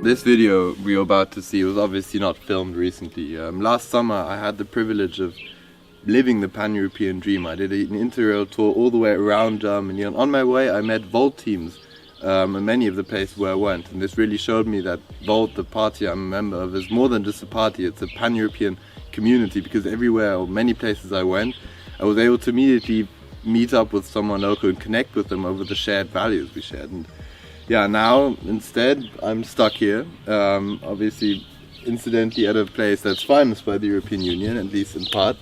This video we're about to see was obviously not filmed recently. Last summer I had the privilege of living the pan-European dream. I did an Interrail-Tour all the way around Germany, and on my way I met Volt teams in many of the places where I went, and this really showed me that Volt, the party I'm a member of, is more than just a party, it's a pan-European community, because everywhere or many places I went, I was able to immediately meet up with someone local and connect with them over the shared values we shared. And yeah, now instead I'm stuck here, obviously incidentally at a place that's financed by the European Union, at least in part.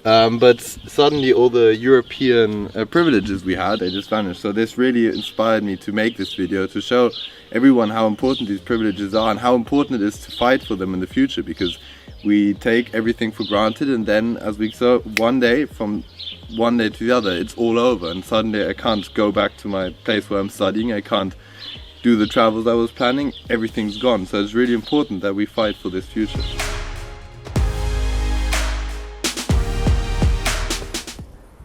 But suddenly all the European privileges we had, they just vanished. So this really inspired me to make this video, to show everyone how important these privileges are and how important it is to fight for them in the future, because we take everything for granted, and then as we saw, from one day to the other it's all over, and suddenly I can't go back to my place where I'm studying, I can't do the travels I was planning, everything's gone. So it's really important that we fight for this future.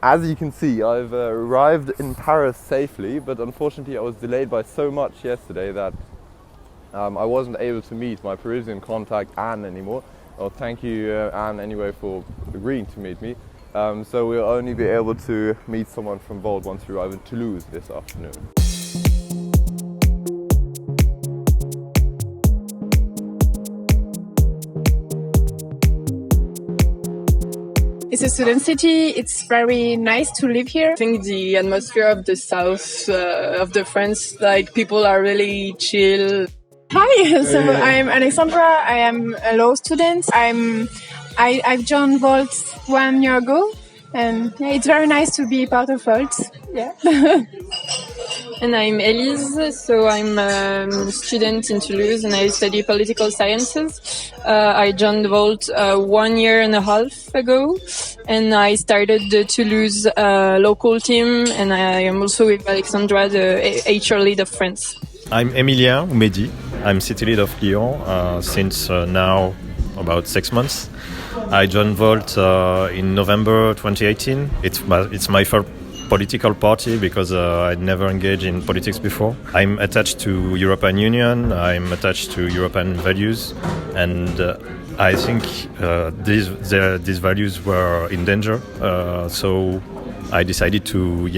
As you can see, I've arrived in Paris safely, but unfortunately I was delayed by so much yesterday that I wasn't able to meet my Parisian contact Anne anymore. Well, thank you Anne anyway for agreeing to meet me. So we'll only be able to meet someone from Volt once we arrive in Toulouse this afternoon. It's a student city. It's very nice to live here. I think the atmosphere of the south of the France, like people are really chill. Hi, so I'm Alexandra. I am a law student. I've joined Volt 1 year ago, and yeah, it's very nice to be part of Volt. Yeah. And I'm Elise, so I'm a student in Toulouse and I study political sciences. I joined Volt 1 year and a half ago, and I started the Toulouse local team, and I am also with Alexandra, the HR lead of France. I'm Emilien Oumedi. I'm city lead of Lyon since now about 6 months. I joined Volt in November 2018. It's my first political party because I'd never engaged in politics before. I'm attached to European Union, I'm attached to European values, and I think these values were in danger. So I decided to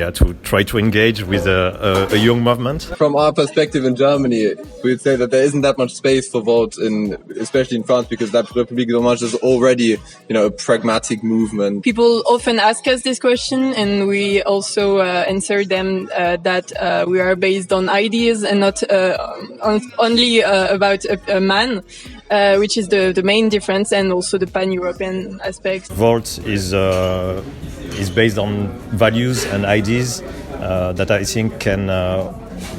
try to engage with a young movement. From our perspective in Germany, we would say that there isn't that much space for Volt, especially in France, because that République d'Hommage is already, a pragmatic movement. People often ask us this question, and we also answer them that we are based on ideas and not only about a man. Which is the main difference, and also the pan-European aspect. Volt is based on values and ideas that I think can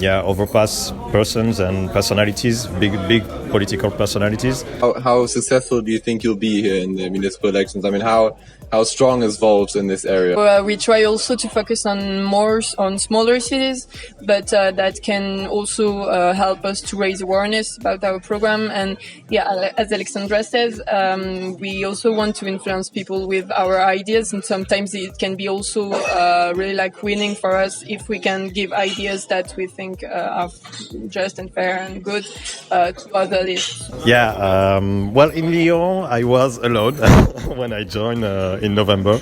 overpass persons and personalities, big political personalities. How successful do you think you'll be here in the municipal elections? I mean, how strong is Volt in this area? We try also to focus on smaller cities, but that can also help us to raise awareness about our program. And yeah, as Alexandra says, we also want to influence people with our ideas, and sometimes it can be also really like winning for us if we can give ideas that we think are just and fair and good to other lists. Yeah, well, in Lyon I was alone when I joined in November,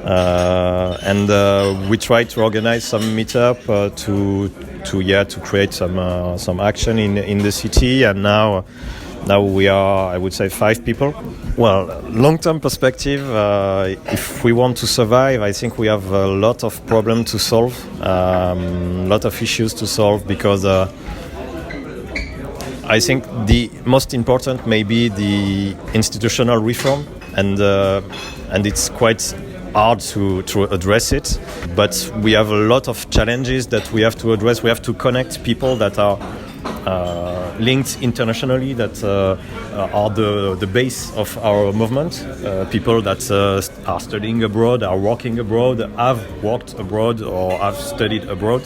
and we tried to organize some meetup to create some action in the city, and now we are, I would say, 5 people. Well, long-term perspective, if we want to survive, I think we have a lot of problems to solve, a lot of issues to solve, because I think the most important may be the institutional reform, and it's quite hard to address it. But we have a lot of challenges that we have to address. We have to connect people that are linked internationally, that are the base of our movement. People that are studying abroad, are working abroad, have worked abroad or have studied abroad.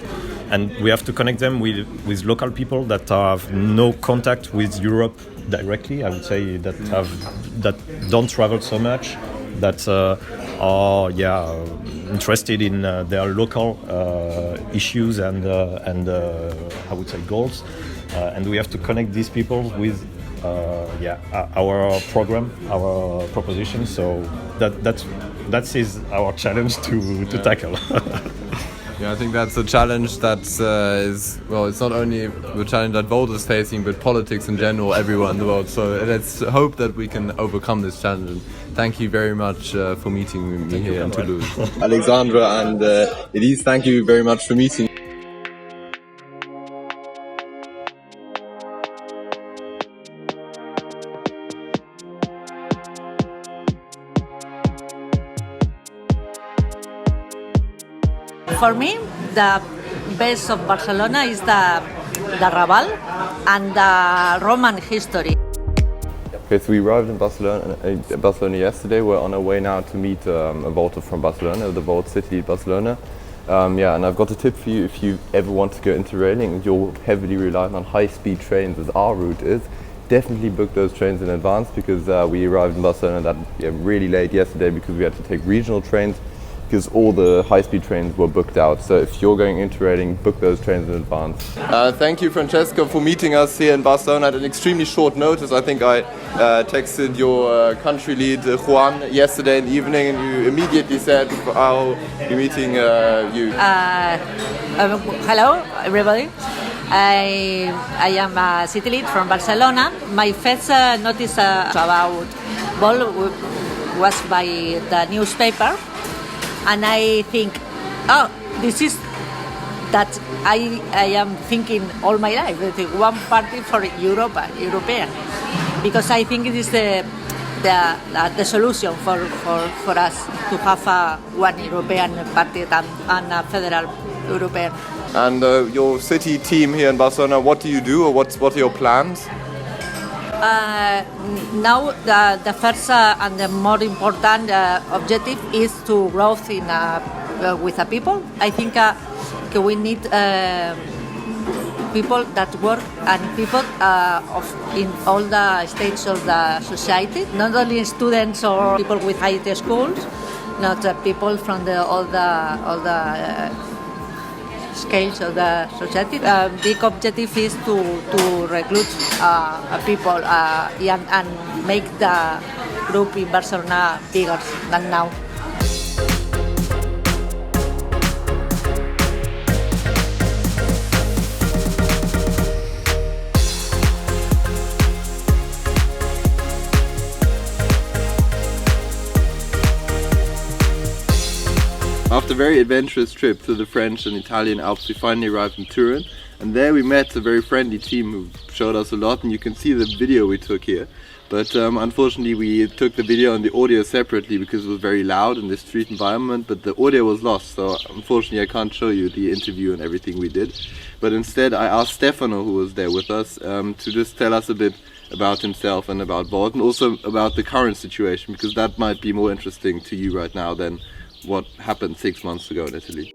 And we have to connect them with local people that have no contact with Europe directly, I would say, that don't travel so much, that are interested in their local issues and I would say goals, and we have to connect these people with our program, our proposition. So that is our challenge to tackle. Yeah, I think that's a challenge that it's not only the challenge that Volt is facing, but politics in general, everywhere in the world. So let's hope that we can overcome this challenge. And thank you very much for meeting me here in Toulouse. Alexandra and Elise, thank you very much for meeting. For me, the best of Barcelona is the Raval and the Roman history. Okay, so we arrived in Barcelona yesterday. We're on our way now to meet a Volter from Barcelona, the Volt city, Barcelona. And I've got a tip for you if you ever want to go interrailing and you're heavily reliant on high-speed trains, as our route is. Definitely book those trains in advance, because we arrived in Barcelona really late yesterday because we had to take regional trains, because all the high-speed trains were booked out. So if you're going interrailing, book those trains in advance. Thank you, Francesco, for meeting us here in Barcelona at an extremely short notice. I think I texted your country lead, Juan, yesterday in the evening, and you immediately said, "I'll be meeting you." Hello, everybody. I am a city lead from Barcelona. My first notice about Vol was by the newspaper. And I think, this is that I am thinking all my life. One party for Europa, European, because I think it is the solution for us to have one European party and a federal European. And your city team here in Barcelona, what do you do, or what are your plans? Now the first and the more important objective is to growth in with the people. I think we need people that work and people in all the stages of the society, not only students or people with high schools, not people from all the scales of the society. Big objective is to recruit people and make the group in Barcelona bigger than now. After a very adventurous trip through the French and Italian Alps, we finally arrived in Turin, and there we met a very friendly team who showed us a lot, and you can see the video we took here. But unfortunately we took the video and the audio separately because it was very loud in this street environment, but the audio was lost, so unfortunately I can't show you the interview and everything we did. But instead I asked Stefano, who was there with us, to just tell us a bit about himself and about Volt, and also about the current situation, because that might be more interesting to you right now than what happened 6 months ago in Italy.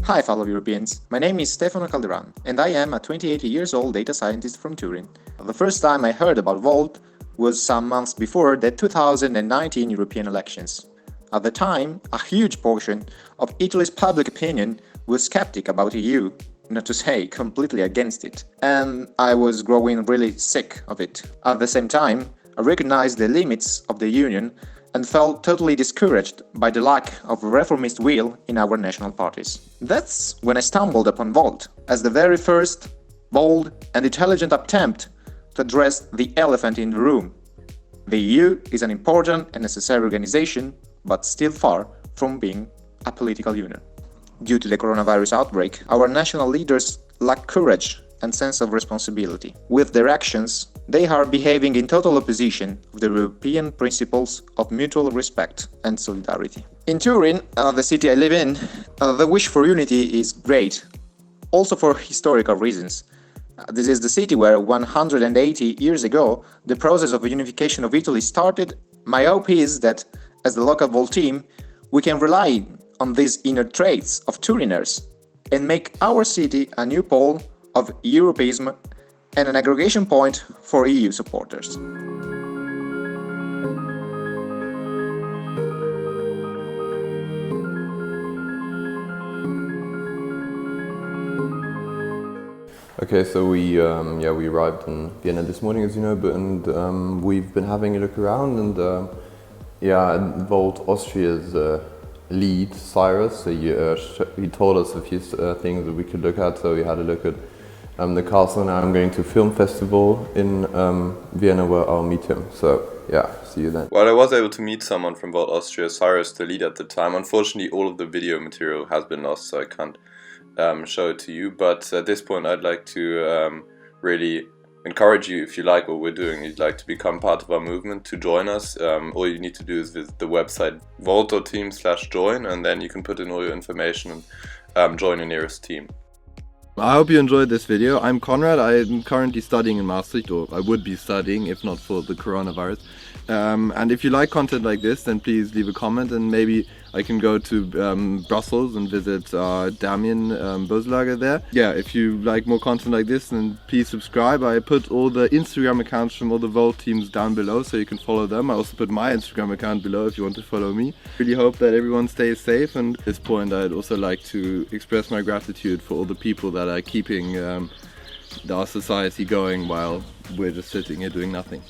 Hi fellow Europeans, my name is Stefano Calderon and I am a 28 years old data scientist from Turin. The first time I heard about Volt was some months before the 2019 European elections. At the time, a huge portion of Italy's public opinion was skeptic about EU, not to say completely against it, and I was growing really sick of it. At the same time, I recognized the limits of the Union and felt totally discouraged by the lack of reformist will in our national parties. That's when I stumbled upon Volt as the very first, bold and intelligent attempt to address the elephant in the room. The EU is an important and necessary organization, but still far from being a political union. Due to the coronavirus outbreak, our national leaders lack courage and sense of responsibility. With their actions, they are behaving in total opposition of the European principles of mutual respect and solidarity. In Turin, the city I live in, the wish for unity is great, also for historical reasons. This is the city where 180 years ago the process of unification of Italy started. My hope is that, as the local Volt team, we can rely on these inner traits of Turiners and make our city a new pole of Europeism and an aggregation point for EU supporters. Okay, so we arrived in Vienna this morning, as you know, and we've been having a look around, and Volt Austria's lead, Cyrus, so he told us a few things that we could look at. So we had a look at the castle. Now I'm going to a film festival in Vienna where I'll meet him. So yeah, see you then. Well, I was able to meet someone from Volt Austria, Cyrus, the lead at the time. Unfortunately, all of the video material has been lost, so I can't show it to you, but at this point I'd like to really encourage you, if you like what we're doing, you'd like to become part of our movement, to join us. All you need to do is visit the website volt.team/join, and then you can put in all your information and join your nearest team. I hope you enjoyed this video. I'm Konrad. I'm currently studying in Maastricht, or I would be studying if not for the coronavirus. And if you like content like this, then please leave a comment, and maybe I can go to Brussels and visit Damien Boslager there. Yeah, if you like more content like this, then please subscribe. I put all the Instagram accounts from all the Volt teams down below, so you can follow them. I also put my Instagram account below if you want to follow me. Really hope that everyone stays safe, and at this point I'd also like to express my gratitude for all the people that are keeping our society going while we're just sitting here doing nothing.